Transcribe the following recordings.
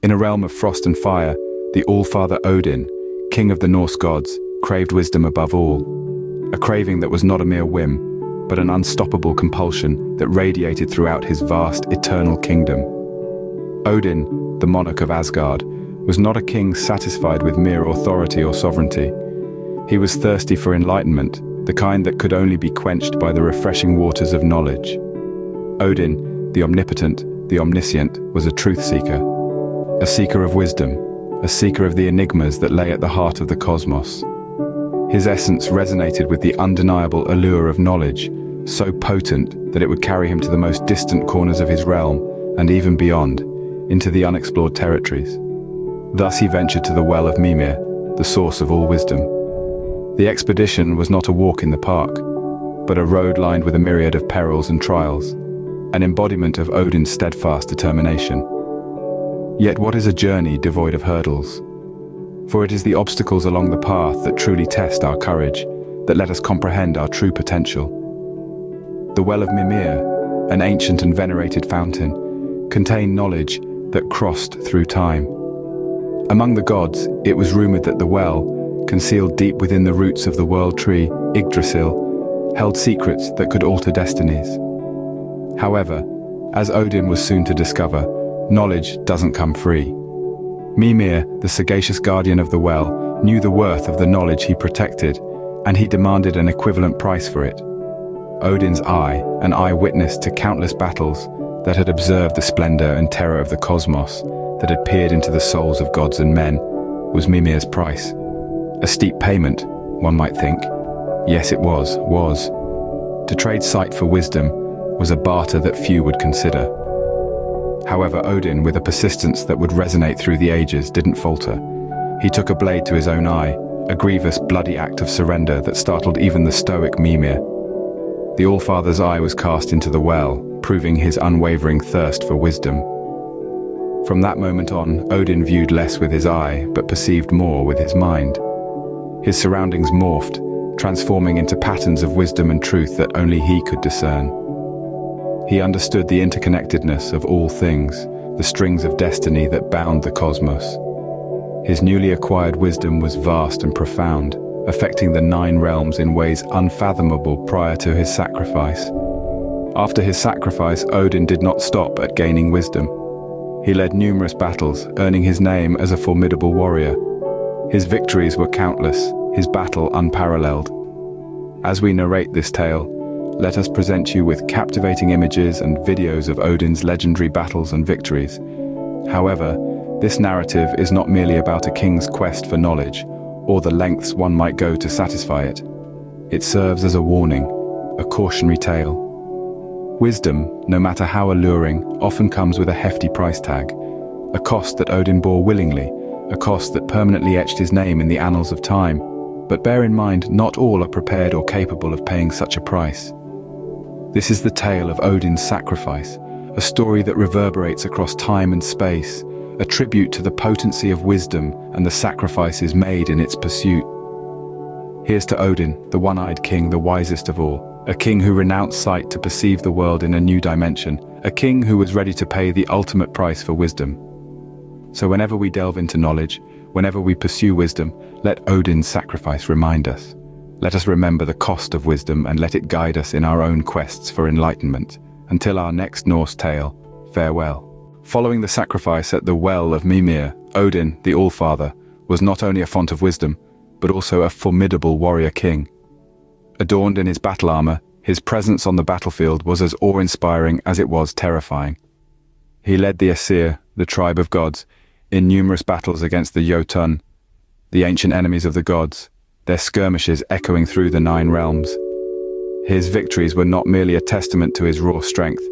In a realm of frost and fire, the All-Father Odin, king of the Norse gods, craved wisdom above all. A craving that was not a mere whim, but an unstoppable compulsion that radiated throughout his vast, eternal kingdom. Odin, the monarch of Asgard, was not a king satisfied with mere authority or sovereignty. He was thirsty for enlightenment, the kind that could only be quenched by the refreshing waters of knowledge. Odin, the omnipotent, the omniscient, was a truth seeker. A seeker of wisdom, a seeker of the enigmas that lay at the heart of the cosmos. His essence resonated with the undeniable allure of knowledge, so potent that it would carry him to the most distant corners of his realm, and even beyond, into the unexplored territories. Thus he ventured to the well of Mimir, the source of all wisdom. The expedition was not a walk in the park, but a road lined with a myriad of perils and trials, an embodiment of Odin's steadfast determination. Yet what is a journey devoid of hurdles? For it is the obstacles along the path that truly test our courage, that let us comprehend our true potential. The Well of Mimir, an ancient and venerated fountain, contained knowledge that crossed through time. Among the gods, it was rumored that the well, concealed deep within the roots of the world tree, Yggdrasil, held secrets that could alter destinies. However, as Odin was soon to discover, knowledge doesn't come free. Mimir, the sagacious guardian of the well, knew the worth of the knowledge he protected, and he demanded an equivalent price for it. Odin's eye, an eyewitness to countless battles that had observed the splendor and terror of the cosmos, that had peered into the souls of gods and men, was Mimir's price. A steep payment, one might think. Yes, it was. To trade sight for wisdom was a barter that few would consider. However, Odin, with a persistence that would resonate through the ages, didn't falter. He took a blade to his own eye, a grievous, bloody act of surrender that startled even the stoic Mimir. The All-Father's eye was cast into the well, proving his unwavering thirst for wisdom. From that moment on, Odin viewed less with his eye, but perceived more with his mind. His surroundings morphed, transforming into patterns of wisdom and truth that only he could discern. He understood the interconnectedness of all things, the strings of destiny that bound the cosmos. His newly acquired wisdom was vast and profound, affecting the 9 realms in ways unfathomable prior to his sacrifice. After his sacrifice, Odin did not stop at gaining wisdom. He led numerous battles, earning his name as a formidable warrior. His victories were countless, his battle unparalleled. As we narrate this tale, let us present you with captivating images and videos of Odin's legendary battles and victories. However, this narrative is not merely about a king's quest for knowledge, or the lengths one might go to satisfy it. It serves as a warning, a cautionary tale. Wisdom, no matter how alluring, often comes with a hefty price tag, a cost that Odin bore willingly, a cost that permanently etched his name in the annals of time. But bear in mind, not all are prepared or capable of paying such a price. This is the tale of Odin's sacrifice, a story that reverberates across time and space, a tribute to the potency of wisdom and the sacrifices made in its pursuit. Here's to Odin, the one-eyed king, the wisest of all, a king who renounced sight to perceive the world in a new dimension, a king who was ready to pay the ultimate price for wisdom. So whenever we delve into knowledge, whenever we pursue wisdom, let Odin's sacrifice remind us. Let us remember the cost of wisdom and let it guide us in our own quests for enlightenment. Until our next Norse tale, farewell. Following the sacrifice at the Well of Mimir, Odin, the All-Father, was not only a font of wisdom, but also a formidable warrior king. Adorned in his battle armor, his presence on the battlefield was as awe-inspiring as it was terrifying. He led the Aesir, the tribe of gods, in numerous battles against the Jotun, the ancient enemies of the gods, their skirmishes echoing through the 9 realms. His victories were not merely a testament to his raw strength,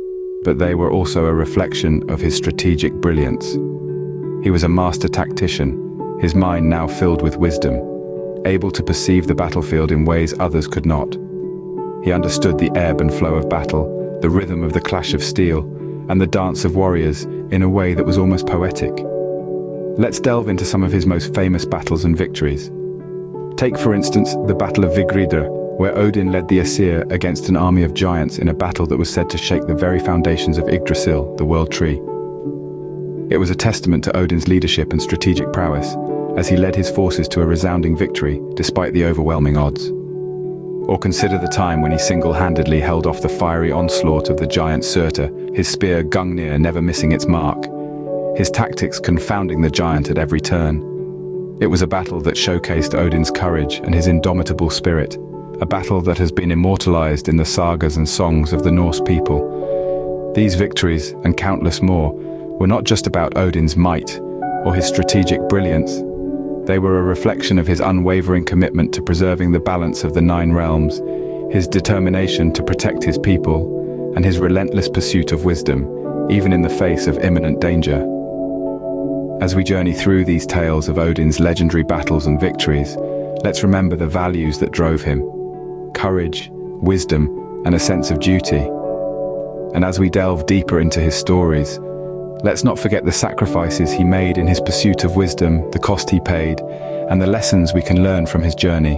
but they were also a reflection of his strategic brilliance. He was a master tactician, his mind now filled with wisdom, able to perceive the battlefield in ways others could not. He understood the ebb and flow of battle, the rhythm of the clash of steel, and the dance of warriors in a way that was almost poetic. Let's delve into some of his most famous battles and victories. Take, for instance, the Battle of Vigridr, where Odin led the Aesir against an army of giants in a battle that was said to shake the very foundations of Yggdrasil, the world tree. It was a testament to Odin's leadership and strategic prowess, as he led his forces to a resounding victory despite the overwhelming odds. Or consider the time when he single-handedly held off the fiery onslaught of the giant Surtur, his spear Gungnir never missing its mark, his tactics confounding the giant at every turn. It was a battle that showcased Odin's courage and his indomitable spirit, a battle that has been immortalized in the sagas and songs of the Norse people. These victories, and countless more, were not just about Odin's might or his strategic brilliance. They were a reflection of his unwavering commitment to preserving the balance of the 9 realms, his determination to protect his people, and his relentless pursuit of wisdom, even in the face of imminent danger. As we journey through these tales of Odin's legendary battles and victories, let's remember the values that drove him: courage, wisdom, and a sense of duty. And as we delve deeper into his stories, let's not forget the sacrifices he made in his pursuit of wisdom, the cost he paid, and the lessons we can learn from his journey.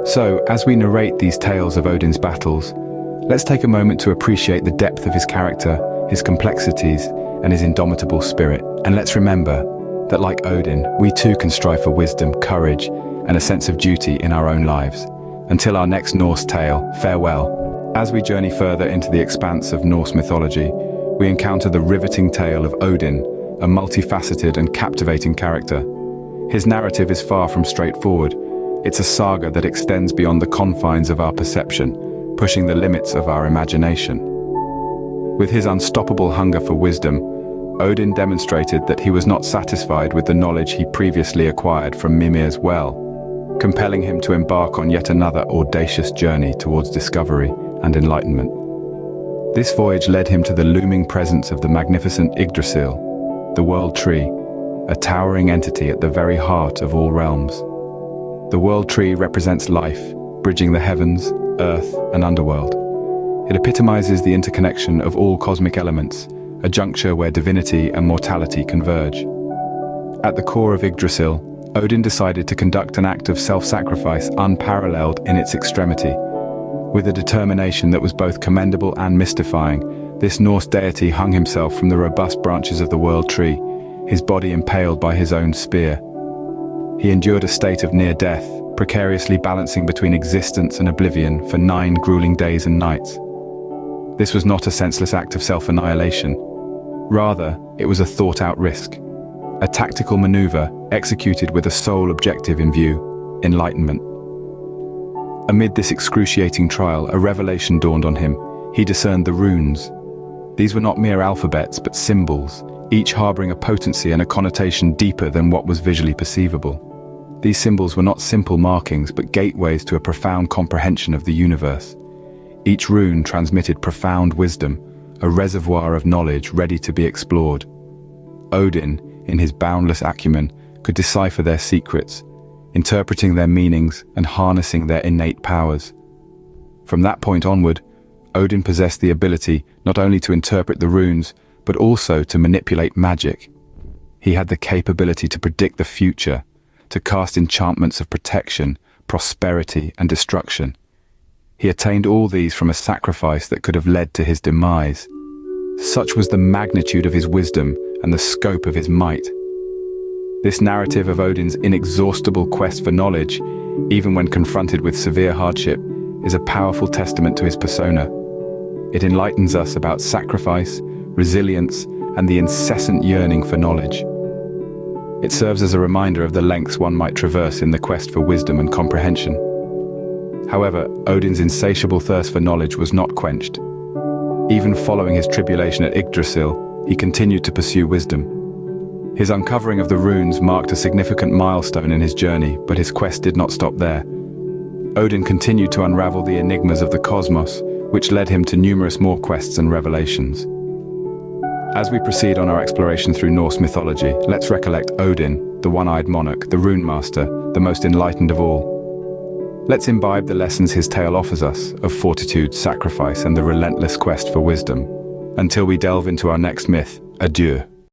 So, as we narrate these tales of Odin's battles, let's take a moment to appreciate the depth of his character, his complexities, and his indomitable spirit. And let's remember that, like Odin, we too can strive for wisdom, courage, and a sense of duty in our own lives. Until our next Norse tale, farewell. As we journey further into the expanse of Norse mythology, we encounter the riveting tale of Odin, a multifaceted and captivating character. His narrative is far from straightforward. It's a saga that extends beyond the confines of our perception, pushing the limits of our imagination. With his unstoppable hunger for wisdom, Odin demonstrated that he was not satisfied with the knowledge he previously acquired from Mimir's well, compelling him to embark on yet another audacious journey towards discovery and enlightenment. This voyage led him to the looming presence of the magnificent Yggdrasil, the World Tree, a towering entity at the very heart of all realms. The World Tree represents life, bridging the heavens, earth, and underworld. It epitomizes the interconnection of all cosmic elements, a juncture where divinity and mortality converge. At the core of Yggdrasil, Odin decided to conduct an act of self-sacrifice unparalleled in its extremity. With a determination that was both commendable and mystifying, this Norse deity hung himself from the robust branches of the World Tree, his body impaled by his own spear. He endured a state of near death, precariously balancing between existence and oblivion for 9 grueling days and nights. This was not a senseless act of self-annihilation. Rather, it was a thought-out risk, a tactical maneuver executed with a sole objective in view: enlightenment. Amid this excruciating trial, a revelation dawned on him. He discerned the runes. These were not mere alphabets, but symbols, each harboring a potency and a connotation deeper than what was visually perceivable. These symbols were not simple markings, but gateways to a profound comprehension of the universe. Each rune transmitted profound wisdom, a reservoir of knowledge ready to be explored. Odin, in his boundless acumen, could decipher their secrets, interpreting their meanings and harnessing their innate powers. From that point onward, Odin possessed the ability not only to interpret the runes, but also to manipulate magic. He had the capability to predict the future, to cast enchantments of protection, prosperity, and destruction. He attained all these from a sacrifice that could have led to his demise. Such was the magnitude of his wisdom and the scope of his might. This narrative of Odin's inexhaustible quest for knowledge, even when confronted with severe hardship, is a powerful testament to his persona. It enlightens us about sacrifice, resilience, and the incessant yearning for knowledge. It serves as a reminder of the lengths one might traverse in the quest for wisdom and comprehension. However, Odin's insatiable thirst for knowledge was not quenched. Even following his tribulation at Yggdrasil, he continued to pursue wisdom. His uncovering of the runes marked a significant milestone in his journey, but his quest did not stop there. Odin continued to unravel the enigmas of the cosmos, which led him to numerous more quests and revelations. As we proceed on our exploration through Norse mythology, let's recollect Odin, the one-eyed monarch, the rune master, the most enlightened of all. Let's imbibe the lessons his tale offers us of fortitude, sacrifice, and the relentless quest for wisdom. Until we delve into our next myth, adieu.